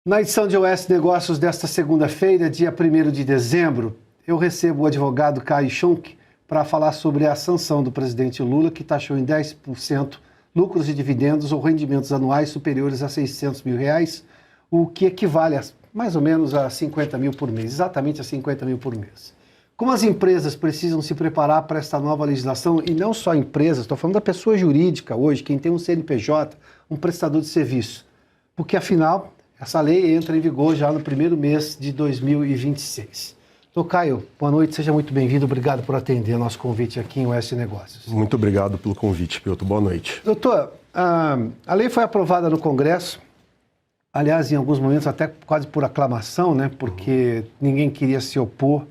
Na edição de OS Negócios desta segunda-feira, dia 1º de dezembro, eu recebo o advogado Caio Schunk para falar sobre a sanção do presidente Lula, que taxou em 10% lucros e dividendos ou rendimentos anuais superiores a R$600 mil, o que equivale a mais ou menos a 50 mil por mês, exatamente a 50 mil por mês. Como as empresas precisam se preparar para esta nova legislação, e não só empresas, estou falando da pessoa jurídica hoje, quem tem um CNPJ, um prestador de serviço, porque afinal essa lei entra em vigor já no primeiro mês de 2026. Então, Caio, boa noite, seja muito bem-vindo, obrigado por atender nosso convite aqui em OS Negócios. Muito obrigado pelo convite, Piotr, boa noite. Doutor, a lei foi aprovada no Congresso, aliás, em alguns momentos até quase por aclamação, né? Porque ninguém queria se opor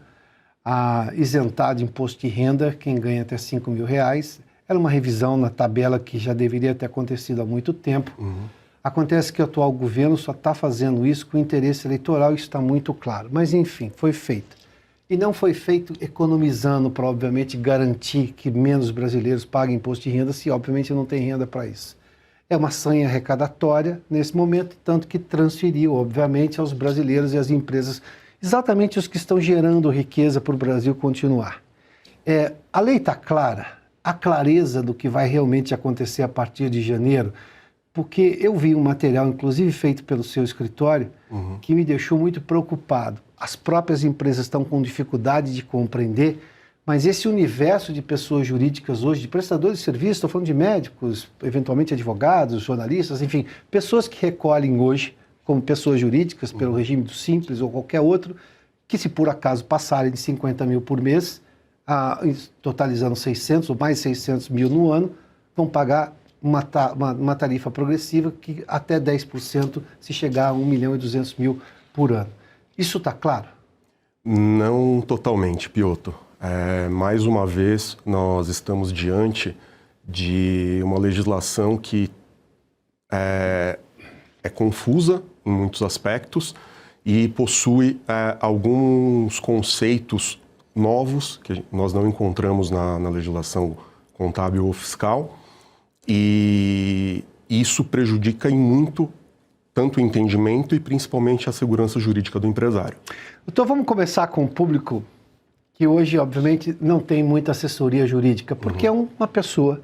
a isentar de imposto de renda quem ganha até R$5 mil. Era uma revisão na tabela que já deveria ter acontecido há muito tempo. Acontece que o atual governo só está fazendo isso com interesse eleitoral, isso está muito claro. Mas, enfim, foi feito. E não foi feito economizando para, obviamente, garantir que menos brasileiros paguem imposto de renda, se, obviamente, não tem renda para isso. É uma sanha arrecadatória nesse momento, tanto que transferiu, obviamente, aos brasileiros e às empresas, exatamente os que estão gerando riqueza para o Brasil continuar. A lei está clara, a clareza do que vai realmente acontecer a partir de janeiro, porque eu vi um material, inclusive feito pelo seu escritório, que me deixou muito preocupado. As próprias empresas estão com dificuldade de compreender, mas esse universo de pessoas jurídicas hoje, de prestadores de serviço, estou falando de médicos, eventualmente advogados, jornalistas, enfim, pessoas que recolhem hoje como pessoas jurídicas pelo regime do Simples ou qualquer outro, que se por acaso passarem de 50 mil por mês, totalizando 600 ou mais 600 mil no ano, vão pagar uma tarifa progressiva que até 10% se chegar a 1.200.000 por ano. Isso está claro? Não totalmente, Piotr. Mais uma vez, nós estamos diante de uma legislação que é confusa em muitos aspectos e possui alguns conceitos novos que nós não encontramos na legislação contábil ou fiscal. E isso prejudica em muito tanto o entendimento e principalmente a segurança jurídica do empresário. Então vamos começar com o público que hoje, obviamente, não tem muita assessoria jurídica, porque é uma pessoa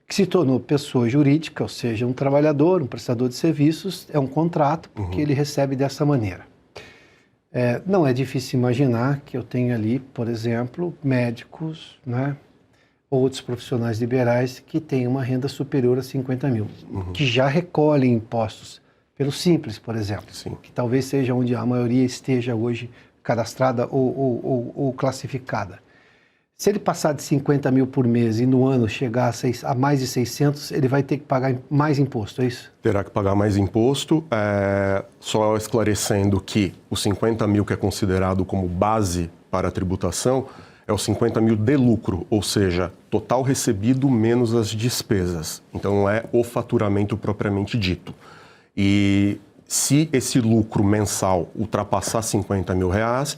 que se tornou pessoa jurídica, ou seja, um trabalhador, um prestador de serviços, é um contrato, porque ele recebe dessa maneira. Não é difícil imaginar que eu tenha ali, por exemplo, médicos, né? Outros profissionais liberais que têm uma renda superior a 50 mil, que já recolhem impostos pelo Simples, por exemplo, que talvez seja onde a maioria esteja hoje cadastrada ou classificada. Se ele passar de 50 mil por mês e no ano chegar a mais de 600, ele vai ter que pagar mais imposto, é isso? Terá que pagar mais imposto, só esclarecendo que os 50 mil que é considerado como base para a tributação é os 50 mil de lucro, ou seja, total recebido menos as despesas. Então, não é o faturamento propriamente dito. E se esse lucro mensal ultrapassar 50 mil reais,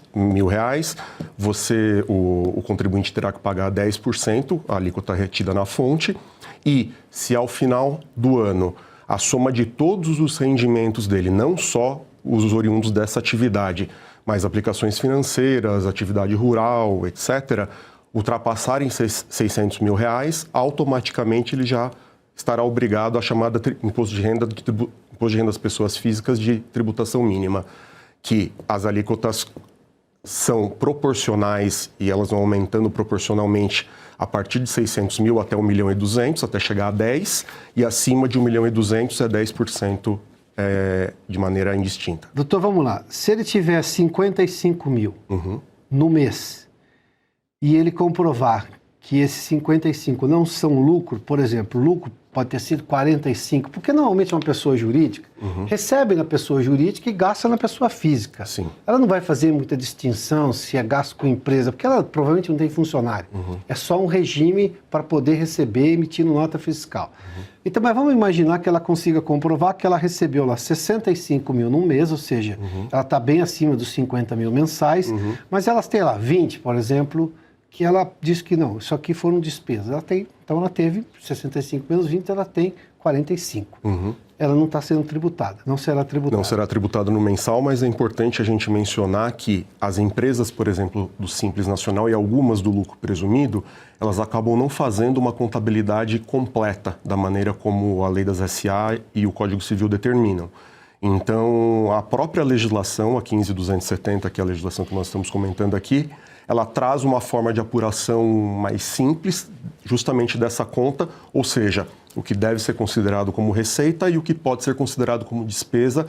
o contribuinte terá que pagar 10%, a alíquota retida na fonte, e se ao final do ano a soma de todos os rendimentos dele, não só os oriundos dessa atividade, mas aplicações financeiras, atividade rural, etc., ultrapassarem 600 mil reais, automaticamente ele já estará obrigado à chamada imposto de renda das pessoas físicas de tributação mínima, que as alíquotas são proporcionais e elas vão aumentando proporcionalmente a partir de 600 mil até 1.200.000, até chegar a 10, e acima de 1.200.000 é 10%. De maneira indistinta. Doutor, vamos lá. Se ele tiver 55 mil no mês e ele comprovar que esses 55 não são lucro, por exemplo, lucro pode ter sido 45, porque normalmente uma pessoa jurídica recebe na pessoa jurídica e gasta na pessoa física. Sim. Ela não vai fazer muita distinção se é gasto com empresa, porque ela provavelmente não tem funcionário. É só um regime para poder receber emitindo nota fiscal. Então, mas vamos imaginar que ela consiga comprovar que ela recebeu lá 65 mil num mês, ou seja, ela está bem acima dos 50 mil mensais, mas elas têm lá 20, por exemplo, que ela disse que não, isso aqui foram despesas. Então ela teve 65 menos 20, ela tem 45. Ela não está sendo tributada, não será tributada. Não será tributada no mensal, mas é importante a gente mencionar que as empresas, por exemplo, do Simples Nacional e algumas do lucro presumido, elas acabam não fazendo uma contabilidade completa da maneira como a lei das SA e o Código Civil determinam. Então, a própria legislação, a 15.270, que é a legislação que nós estamos comentando aqui, ela traz uma forma de apuração mais simples, justamente dessa conta, ou seja, o que deve ser considerado como receita e o que pode ser considerado como despesa,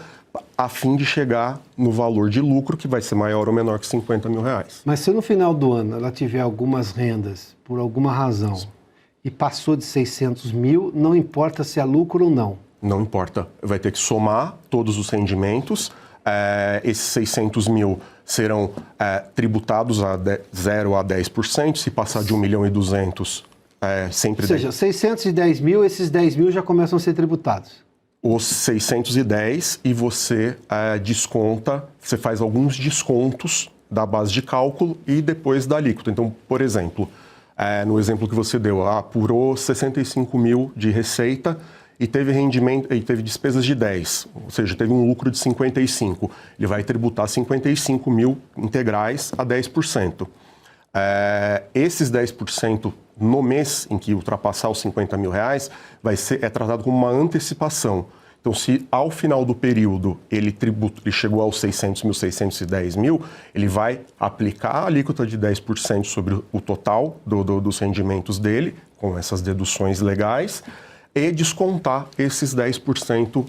a fim de chegar no valor de lucro, que vai ser maior ou menor que 50 mil reais. Mas se no final do ano ela tiver algumas rendas, por alguma razão, e passou de 600 mil, não importa se é lucro ou não. Não importa, vai ter que somar todos os rendimentos, esses 600 mil serão tributados a 0 a 10%, se passar de 1.200.000, sempre... Ou seja, 610 mil, esses 10 mil já começam a ser tributados. Os 610 e você desconta, você faz alguns descontos da base de cálculo e depois da alíquota. Então, por exemplo, no exemplo que você deu, apurou 65 mil de receita e teve rendimento e teve despesas de 10, ou seja, teve um lucro de 55. Ele vai tributar 55 mil integrais a 10%. Esses 10% no mês em que ultrapassar os 50 mil reais é tratado como uma antecipação. Então, se ao final do período ele chegou aos 600 mil, 610 mil, ele vai aplicar a alíquota de 10% sobre o total dos rendimentos dele, com essas deduções legais, e descontar esses 10%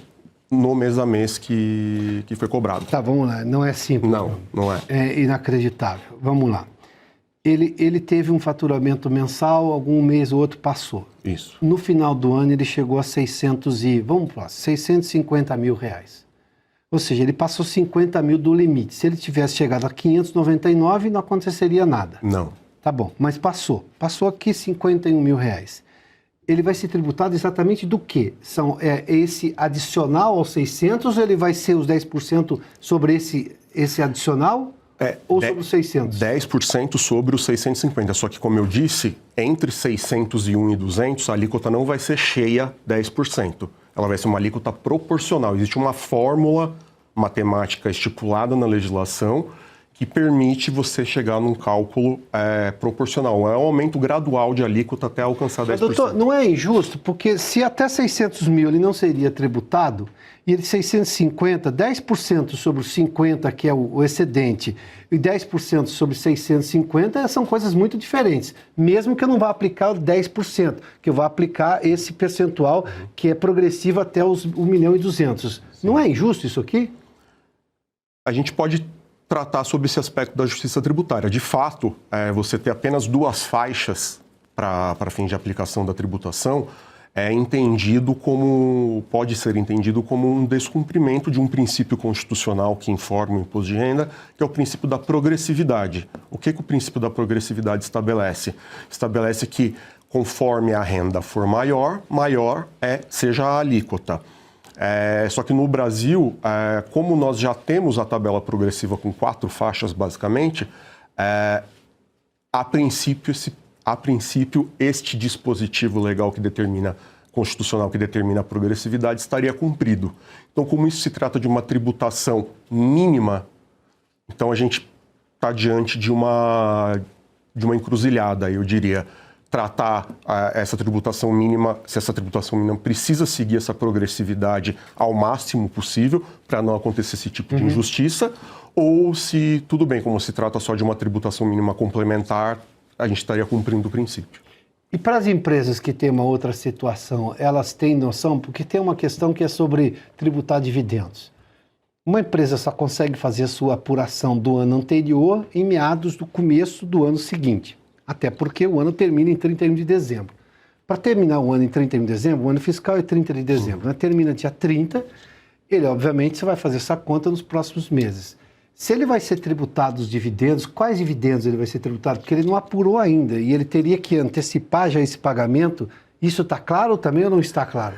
no mês a mês que foi cobrado. Tá, vamos lá. Não é simples. Não é. É inacreditável. Vamos lá. Ele teve um faturamento mensal, algum mês ou outro passou. Isso. No final do ano ele chegou a 650 mil reais. Ou seja, ele passou 50 mil do limite. Se ele tivesse chegado a 599, não aconteceria nada. Não. Tá bom, mas passou. Passou aqui 51 mil reais. Ele vai ser tributado exatamente do quê? Esse adicional aos 600 ou ele vai ser os 10% sobre esse adicional? Ou sobre os 600? 10% sobre os 650. Só que, como eu disse, entre 601 e 200, a alíquota não vai ser cheia 10%. Ela vai ser uma alíquota proporcional. Existe uma fórmula matemática estipulada na legislação que permite você chegar num cálculo proporcional. É um aumento gradual de alíquota até alcançar 10%. Mas, doutor, não é injusto? Porque se até 600 mil ele não seria tributado, e ele 650, 10% sobre os 50, que é o excedente, e 10% sobre 650 são coisas muito diferentes. Mesmo que eu não vá aplicar 10%, que eu vá aplicar esse percentual que é progressivo até os 1.200.000. Não é injusto isso aqui? A gente pode tratar sobre esse aspecto da justiça tributária. De fato, você ter apenas duas faixas para fim de aplicação da tributação pode ser entendido como um descumprimento de um princípio constitucional que informa o imposto de renda, que é o princípio da progressividade. O que o princípio da progressividade estabelece? Estabelece que, conforme a renda for maior seja a alíquota. Só que no Brasil, como nós já temos a tabela progressiva com 4 faixas, basicamente, a princípio, este dispositivo legal constitucional que determina a progressividade estaria cumprido. Então, como isso se trata de uma tributação mínima, então a gente está diante de uma encruzilhada, eu diria. Tratar essa tributação mínima, se essa tributação mínima precisa seguir essa progressividade ao máximo possível para não acontecer esse tipo de injustiça, ou se tudo bem, como se trata só de uma tributação mínima complementar, a gente estaria cumprindo o princípio. E para as empresas que têm uma outra situação, elas têm noção? Porque tem uma questão que é sobre tributar dividendos. Uma empresa só consegue fazer a sua apuração do ano anterior em meados do começo do ano seguinte. Até porque o ano termina em 31 de dezembro. Para terminar o ano em 31 de dezembro, o ano fiscal é 30 de dezembro. Né? Termina dia 30, ele obviamente você vai fazer essa conta nos próximos meses. Se ele vai ser tributado os dividendos, quais dividendos ele vai ser tributado? Porque ele não apurou ainda e ele teria que antecipar já esse pagamento. Isso está claro também ou não está claro?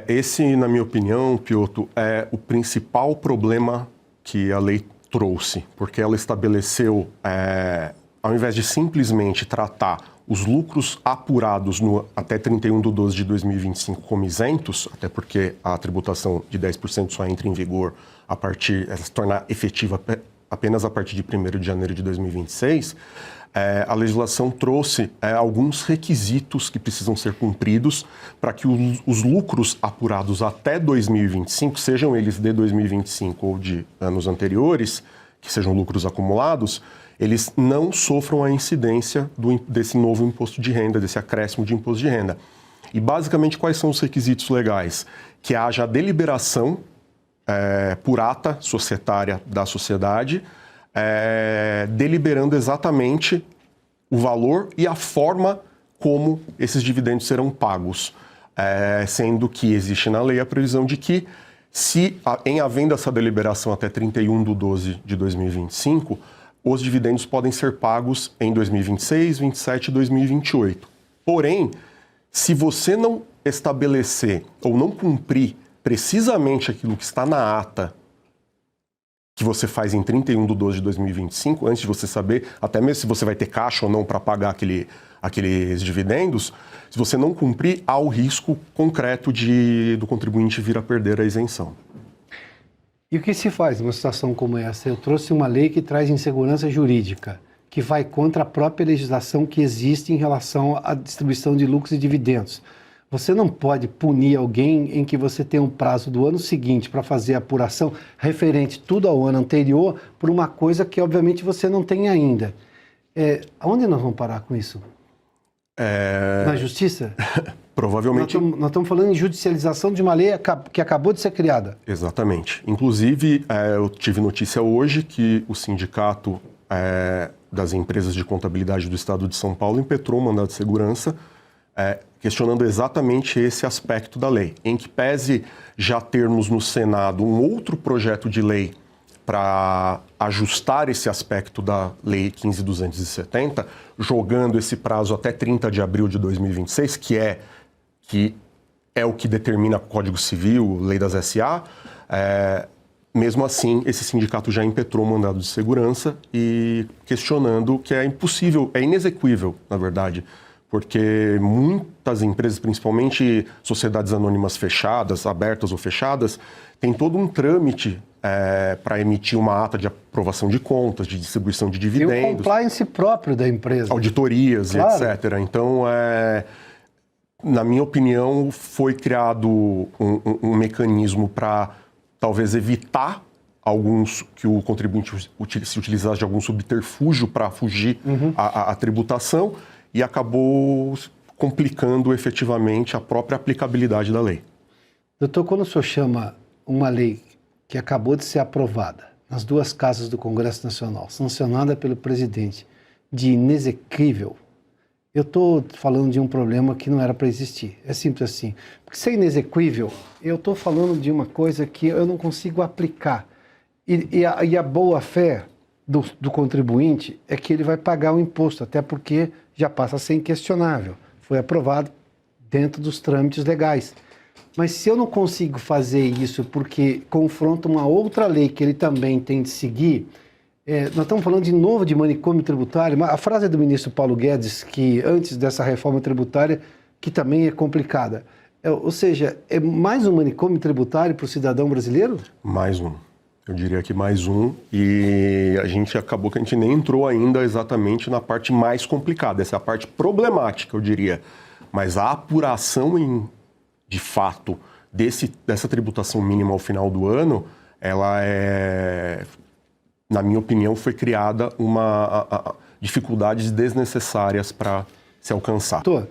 Esse, na minha opinião, Piotr, é o principal problema que a lei trouxe, porque ela estabeleceu ao invés de simplesmente tratar os lucros apurados até 31/12 de 2025 como isentos, até porque a tributação de 10% só entra em vigor ela se tornar efetiva apenas a partir de 1º de janeiro de 2026, a legislação trouxe alguns requisitos que precisam ser cumpridos para que os lucros apurados até 2025, sejam eles de 2025 ou de anos anteriores, que sejam lucros acumulados, eles não sofram a incidência desse novo imposto de renda, desse acréscimo de imposto de renda. E, basicamente, quais são os requisitos legais? Que haja a deliberação por ata societária da sociedade, deliberando exatamente o valor e a forma como esses dividendos serão pagos, sendo que existe na lei a previsão de que, em havendo essa deliberação até 31/12 de 2025, os dividendos podem ser pagos em 2026, 2027 e 2028. Porém, se você não estabelecer ou não cumprir precisamente aquilo que está na ata que você faz em 31/12 de 2025, antes de você saber, até mesmo se você vai ter caixa ou não para pagar aqueles dividendos, se você não cumprir, há o risco concreto do contribuinte vir a perder a isenção. E o que se faz numa situação como essa? Eu trouxe uma lei que traz insegurança jurídica, que vai contra a própria legislação que existe em relação à distribuição de lucros e dividendos. Você não pode punir alguém em que você tem um prazo do ano seguinte para fazer a apuração referente tudo ao ano anterior por uma coisa que, obviamente, você não tem ainda. Aonde nós vamos parar com isso? Na justiça? Provavelmente. Nós estamos falando em judicialização de uma lei que acabou de ser criada. Exatamente. Inclusive, eu tive notícia hoje que o sindicato das empresas de contabilidade do Estado de São Paulo impetrou um mandado de segurança questionando exatamente esse aspecto da lei, em que pese já termos no Senado um outro projeto de lei para ajustar esse aspecto da Lei 15.270, jogando esse prazo até 30 de abril de 2026, que é o que determina o Código Civil, Lei das SA, mesmo assim, esse sindicato já impetrou o mandado de segurança e questionando que é impossível, é inexequível, na verdade, porque muitas empresas, principalmente sociedades anônimas fechadas, abertas ou fechadas, têm todo um trâmite para emitir uma ata de aprovação de contas, de distribuição de dividendos. E o compliance próprio da empresa. Auditorias, claro. E etc. Então, na minha opinião, foi criado um mecanismo para talvez evitar que o contribuinte se utilizasse de algum subterfúgio para fugir à tributação, e acabou complicando efetivamente a própria aplicabilidade da lei. Doutor, quando o senhor chama uma lei que acabou de ser aprovada nas duas casas do Congresso Nacional, sancionada pelo presidente, de inexequível, eu estou falando de um problema que não era para existir. É simples assim. Porque se é inexequível, eu estou falando de uma coisa que eu não consigo aplicar. E a boa-fé do contribuinte é que ele vai pagar o imposto, até porque já passa a ser inquestionável. Foi aprovado dentro dos trâmites legais. Mas se eu não consigo fazer isso porque confronta uma outra lei que ele também tem de seguir, nós estamos falando de novo de manicômio tributário. A frase do ministro Paulo Guedes, que antes dessa reforma tributária, que também é complicada. Ou seja, é mais um manicômio tributário para o cidadão brasileiro? Mais um. Eu diria que mais um, e acabou que a gente nem entrou ainda exatamente na parte mais complicada, essa é a parte problemática, eu diria. Mas a apuração, de fato, dessa tributação mínima ao final do ano, ela na minha opinião, foi criada dificuldades desnecessárias para se alcançar. Doutor,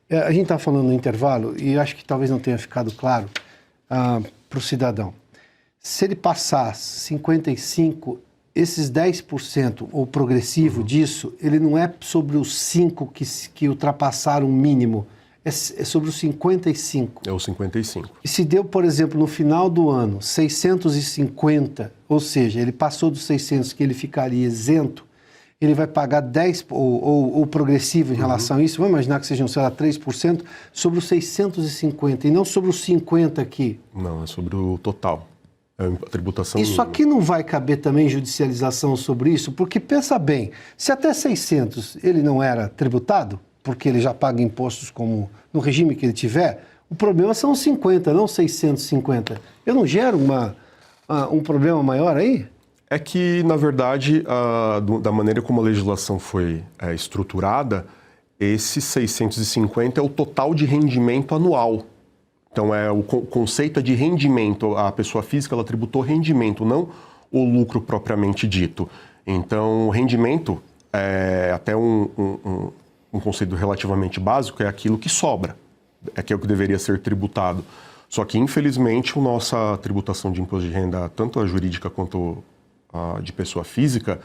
a gente está falando no intervalo, e acho que talvez não tenha ficado claro para o cidadão. Se ele passar 55, esses 10%, ou progressivo disso, ele não é sobre os 5 que ultrapassaram o mínimo, é sobre os 55. É os 55. E se deu, por exemplo, no final do ano, 650, ou seja, ele passou dos 600 que ele ficaria isento, ele vai pagar 10%, ou progressivo em relação a isso, vamos imaginar que sejam, sei lá, 3%, sobre os 650, e não sobre os 50 aqui. Não, é sobre o total. É a tributação Isso mínima. aqui não vai caber também judicialização sobre isso? Porque, pensa bem, se até 600 ele não era tributado, porque ele já paga impostos como no regime que ele tiver, o problema são os 50, não 650. Eu não gero um problema maior aí? É que, na verdade, da maneira como a legislação foi estruturada, esse 650 é o total de rendimento anual. Então, o conceito é de rendimento. A pessoa física ela tributou rendimento, não o lucro propriamente dito. Então, rendimento é até um conceito relativamente básico, é aquilo que sobra, é que é o que deveria ser tributado. Só que, infelizmente, a nossa tributação de imposto de renda, tanto a jurídica quanto a de pessoa física,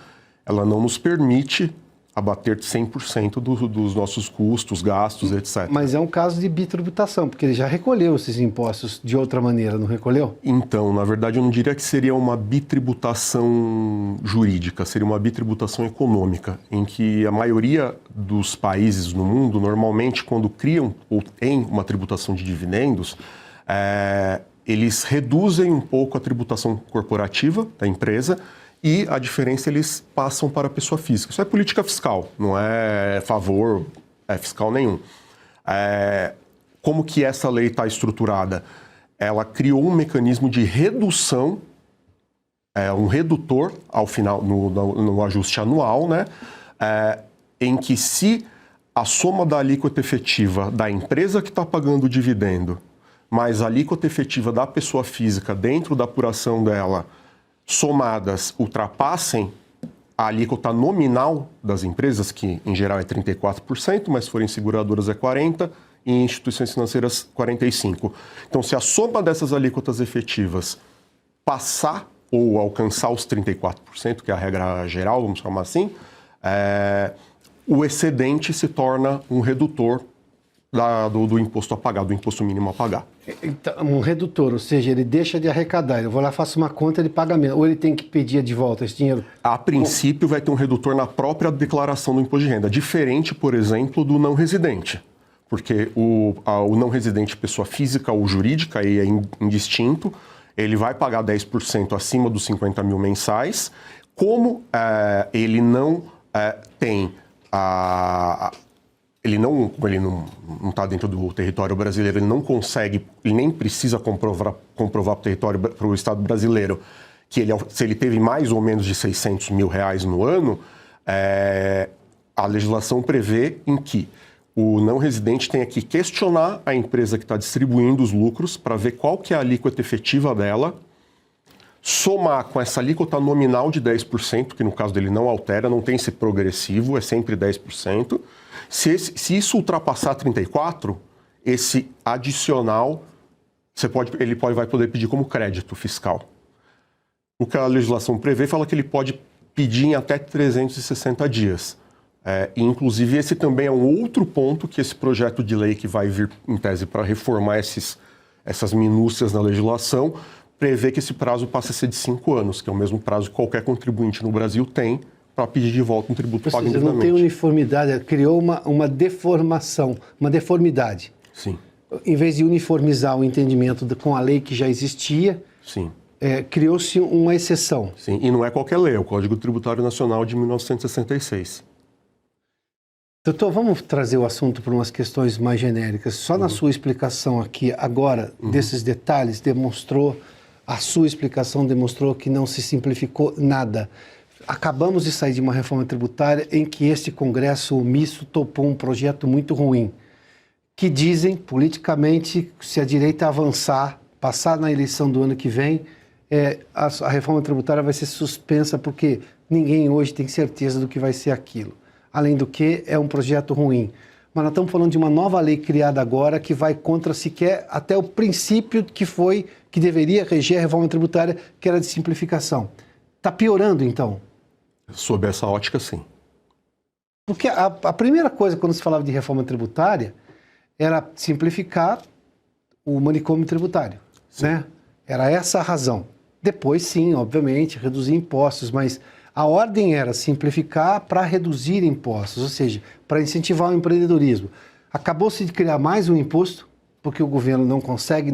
ela não nos permite abater 100% dos nossos custos, gastos, etc. Mas é um caso de bitributação, porque ele já recolheu esses impostos de outra maneira, não recolheu? Então, na verdade, eu não diria que seria uma bitributação jurídica, seria uma bitributação econômica, em que a maioria dos países no mundo, normalmente, quando criam ou têm uma tributação de dividendos, eles reduzem um pouco a tributação corporativa da empresa e a diferença eles passam para a pessoa física. Isso é política fiscal, não é favor fiscal nenhum. Como que essa lei está estruturada? Ela criou um mecanismo de redução, um redutor ao final, no ajuste anual, né? Em que se a soma da alíquota efetiva da empresa que está pagando o dividendo, mais a alíquota efetiva da pessoa física dentro da apuração dela, somadas ultrapassem a alíquota nominal das empresas, que em geral é 34%, mas se forem seguradoras é 40%, e em instituições financeiras 45%. Então, se a soma dessas alíquotas efetivas passar ou alcançar os 34%, que é a regra geral, vamos chamar assim, o excedente se torna um redutor do imposto a pagar, do imposto mínimo a pagar. Então, um redutor, ou seja, ele deixa de arrecadar. Eu vou lá, faço uma conta, ele paga menos. Ou ele tem que pedir de volta esse dinheiro? A princípio, vai ter um redutor na própria declaração do imposto de renda, diferente, por exemplo, do não residente. Porque o não residente, pessoa física ou jurídica, aí é indistinto, ele vai pagar 10% acima dos 50 mil mensais. Como ele não tem ele não está dentro do território brasileiro, ele não consegue, ele nem precisa comprovar para o Estado brasileiro que se ele teve mais ou menos de 600 mil reais no ano, a legislação prevê em que o não residente tenha que questionar a empresa que está distribuindo os lucros para ver qual que é a alíquota efetiva dela, somar com essa alíquota nominal de 10%, que no caso dele não altera, não tem esse progressivo, é sempre 10%. Se isso ultrapassar 34%, esse adicional ele vai poder pedir como crédito fiscal. O que a legislação prevê fala que ele pode pedir em até 360 dias. Inclusive, esse também é um outro ponto que esse projeto de lei que vai vir em tese para reformar essas minúcias na legislação, prevê que esse prazo passe a ser de 5 anos, que é o mesmo prazo que qualquer contribuinte no Brasil tem para pedir de volta um tributo pago indevidamente. Não tem uniformidade, criou uma deformação, uma deformidade. Sim. Em vez de uniformizar o entendimento com a lei que já existia, sim. Criou-se uma exceção. Sim, e não é qualquer lei, é o Código Tributário Nacional de 1966. Doutor, vamos trazer o assunto para umas questões mais genéricas. Só na sua explicação aqui, agora, desses detalhes, a sua explicação demonstrou que não se simplificou nada. Acabamos de sair de uma reforma tributária em que este Congresso omisso topou um projeto muito ruim, que dizem, politicamente, se a direita avançar, passar na eleição do ano que vem, a reforma tributária vai ser suspensa porque ninguém hoje tem certeza do que vai ser aquilo. Além do que, é um projeto ruim. Mas nós estamos falando de uma nova lei criada agora que vai contra sequer até o princípio que deveria reger a reforma tributária, que era de simplificação. Está piorando, então? Sob essa ótica, sim. Porque a primeira coisa, quando se falava de reforma tributária, era simplificar o manicômio tributário, né? Era essa a razão. Depois, sim, obviamente, reduzir impostos, mas a ordem era simplificar para reduzir impostos, ou seja, para incentivar o empreendedorismo. Acabou-se de criar mais um imposto, porque o governo não consegue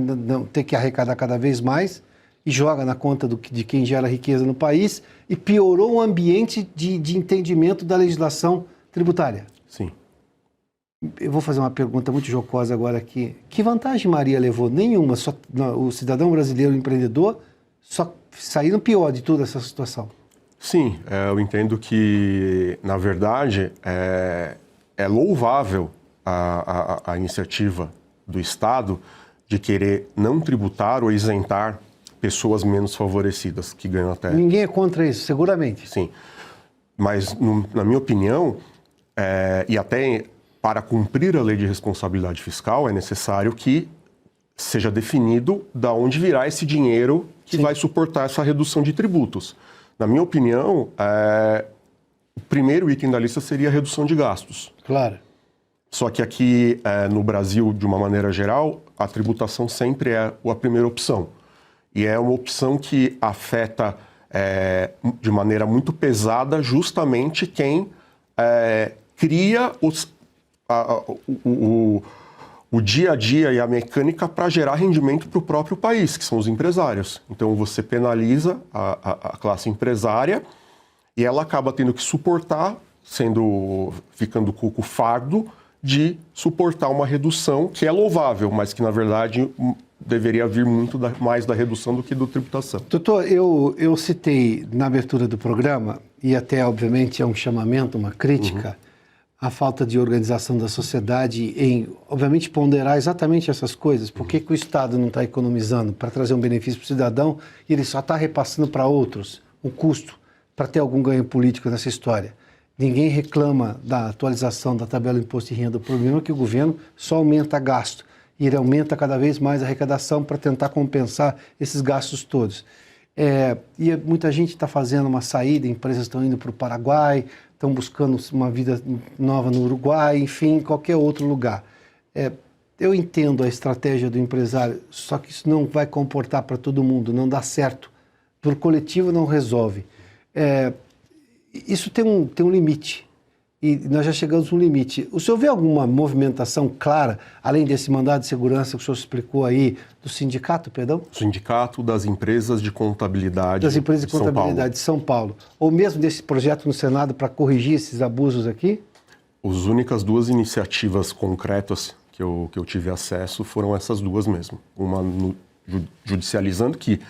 ter que arrecadar cada vez mais, e joga na conta de quem gera riqueza no país e piorou o ambiente de entendimento da legislação tributária. Sim. Eu vou fazer uma pergunta muito jocosa agora aqui. Que vantagem Maria levou? Nenhuma. O cidadão brasileiro empreendedor só saíram pior de toda essa situação. Sim, eu entendo que, na verdade, é louvável a iniciativa do Estado de querer não tributar ou isentar pessoas menos favorecidas, que ganham até... Ninguém é contra isso, seguramente. Sim, mas, na minha opinião, e até para cumprir a lei de responsabilidade fiscal, é necessário que seja definido de onde virá esse dinheiro que vai suportar essa redução de tributos. Na minha opinião, o primeiro item da lista seria a redução de gastos. Claro. Só que aqui, no Brasil, de uma maneira geral, a tributação sempre é a primeira opção. E é uma opção que afeta de maneira muito pesada justamente quem cria o dia a dia e a mecânica para gerar rendimento para o próprio país, que são os empresários. Então você penaliza a classe empresária e ela acaba tendo que suportar, ficando com o fardo de suportar uma redução que é louvável, mas que na verdade deveria vir muito mais da redução do que da tributação. Doutor, eu citei na abertura do programa, e até obviamente é um chamamento, uma crítica, a falta de organização da sociedade em, obviamente, ponderar exatamente essas coisas. Por que o Estado não está economizando para trazer um benefício para o cidadão e ele só está repassando para outros o custo para ter algum ganho político nessa história? Ninguém reclama da atualização da tabela do imposto de renda. O problema é que o governo só aumenta gasto e ele aumenta cada vez mais a arrecadação para tentar compensar esses gastos todos. E muita gente está fazendo uma saída, empresas estão indo para o Paraguai, estão buscando uma vida nova no Uruguai, enfim, em qualquer outro lugar. Eu entendo a estratégia do empresário, só que isso não vai comportar para todo mundo, não dá certo. Por coletivo não resolve. Isso tem um limite, e nós já chegamos no limite. O senhor vê alguma movimentação clara, além desse mandado de segurança que o senhor explicou aí, do sindicato, perdão? Sindicato das Empresas de Contabilidade das Empresas de Contabilidade de São Paulo. Ou mesmo desse projeto no Senado para corrigir esses abusos aqui? As únicas duas iniciativas concretas que eu tive acesso foram essas duas mesmo. Uma judicializando que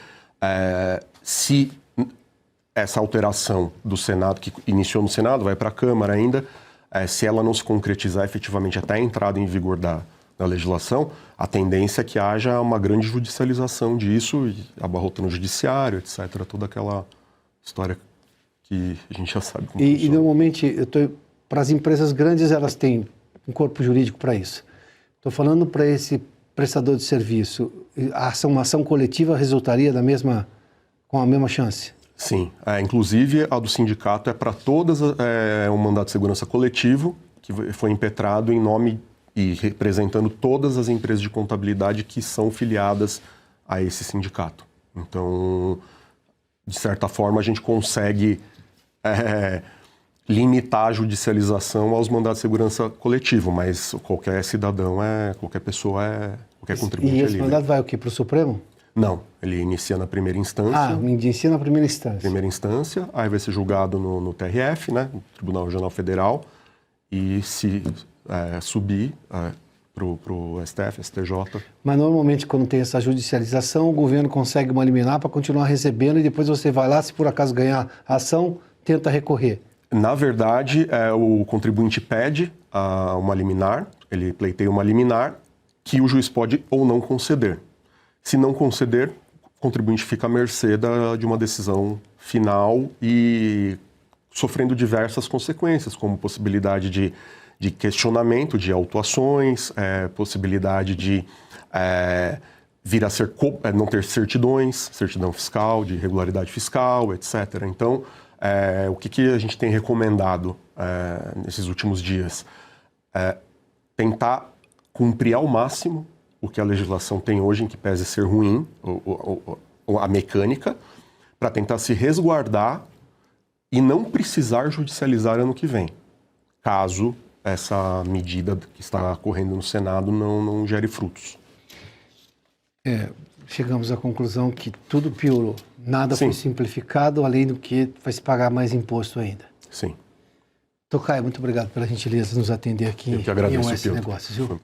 se essa alteração do Senado, que iniciou no Senado, vai para a Câmara ainda, se ela não se concretizar efetivamente até a entrada em vigor da legislação, a tendência é que haja uma grande judicialização disso, e abarrotando o judiciário, etc. Toda aquela história que a gente já sabe como funciona. E normalmente, para as empresas grandes, elas têm um corpo jurídico para isso. Estou falando para esse prestador de serviço, uma ação coletiva resultaria com a mesma chance? Sim, inclusive a do sindicato é para todas, um mandato de segurança coletivo que foi impetrado em nome e representando todas as empresas de contabilidade que são filiadas a esse sindicato. Então, de certa forma, a gente consegue limitar a judicialização aos mandatos de segurança coletivo, mas qualquer cidadão, qualquer pessoa, qualquer contribuinte é livre. E esse mandato vai o quê? Para o Supremo? Não, ele inicia na primeira instância. Inicia na primeira instância. Primeira instância, aí vai ser julgado no TRF, né, no Tribunal Regional Federal, e se subir para o STF, STJ. Mas normalmente quando tem essa judicialização, o governo consegue uma liminar para continuar recebendo e depois você vai lá, se por acaso ganhar a ação, tenta recorrer. Na verdade, o contribuinte pede uma liminar, ele pleiteia uma liminar que o juiz pode ou não conceder. Se não conceder, o contribuinte fica à mercê de uma decisão final e sofrendo diversas consequências, como possibilidade de questionamento de autuações, possibilidade de vir a ser não ter certidão fiscal, de regularidade fiscal, etc. Então, o que a gente tem recomendado nesses últimos dias? Tentar cumprir ao máximo o que a legislação tem hoje, em que pese ser ruim, a mecânica, para tentar se resguardar e não precisar judicializar ano que vem, caso essa medida que está correndo no Senado não gere frutos. chegamos à conclusão que tudo piorou. Nada foi simplificado, além do que vai se pagar mais imposto ainda. Sim. Tocaio, muito obrigado pela gentileza de nos atender aqui Eu que agradeço, em OS Negócios, viu?